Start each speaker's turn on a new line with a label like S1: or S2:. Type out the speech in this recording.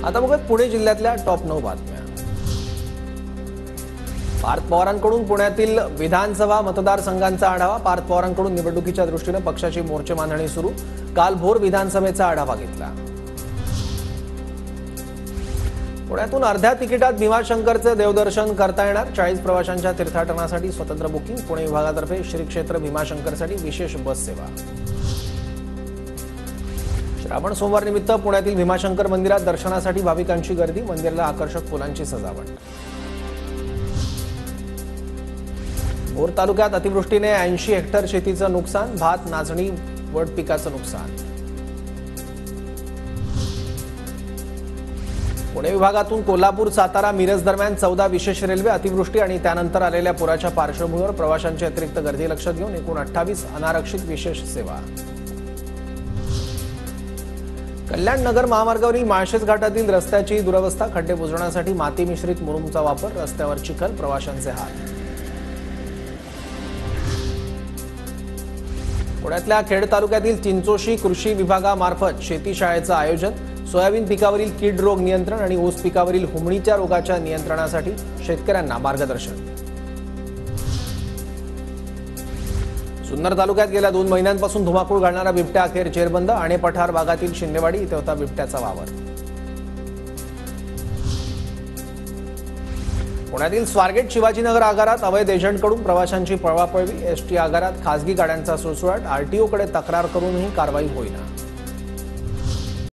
S1: आता बघत पुणे जिल्ह्यातल्या टॉप 9 बातम्या। पार्थ पवारांकडून पुण्यातील विधानसभा मतदारसंघांचा आढावा। पार्थ पवारांकडून निवडणुकीच्या दृष्टीने पक्षाची मोर्चे बांधणी सुरू। काल भोर विधानसभेचा आढावा घेतला। पुण्यातून अर्ध्या तिकिटात भीमाशंकरचे देवदर्शन करता येणार। 40 प्रवाशांच्या तीर्थाटनासाठी स्वतंत्र बुकिंग। पुणे विभागातर्फे श्री क्षेत्र भीमाशंकरसाठी विशेष बस सेवा। श्रावण सोमवार निमित्त पुण्यातील भीमाशंकर मंदिरात दर्शनासाठी भाविकांची गर्दी। मंदिराला आकर्षक फुलांची सजावट। भोर तालुक्यात अतिवृष्टीने 80 हेक्टर शेतीचं नुकसान। भात, नाचणी, वड पिकाचं नुकसान। पुणे विभागातून कोल्हापूर, सातारा, मिरज दरम्यान 14 विशेष रेल्वे। अतिवृष्टी आणि त्यानंतर आलेल्या पुराच्या पार्श्वभूमीवर प्रवाशांची अतिरिक्त गर्दी लक्षात घेऊन एकूण 28 अनारक्षित विशेष सेवा। कल्याण नगर महामार्गावरील माळशेज घाटातील रस्त्याची दुरवस्था। खड्डे बुजवण्यासाठी माती मिश्रित मुरुमचा वापर। रस्त्यावर चिखल, प्रवाशांचे हाल। पुण्यातल्या खेड तालुक्यातील चिंचोशी कृषी विभागामार्फत शेती शाळेचं आयोजन। सोयाबीन पिकावरील कीड रोग नियंत्रण आणि ऊस पिकावरील हुमणीच्या रोगाच्या नियंत्रणासाठी शेतकऱ्यांना मार्गदर्शन। जुन्नर तालुक्यात गेल्या 2 महिन्यांपासून धुमाकूळ घालणारा बिबट्या अखेर जेरबंद। आणि पठार भागातील शिंदेवाडी इथे होता बिबट्याचा वावर। पुण्यातील स्वारगेट शिवाजीनगर आगारात अवैध एजंटकडून प्रवाशांची पळवापळवी। एसटी आगारात खासगी गाड्यांचा सुळसुळाट। आरटीओकडे तक्रार करूनही कारवाई होईना।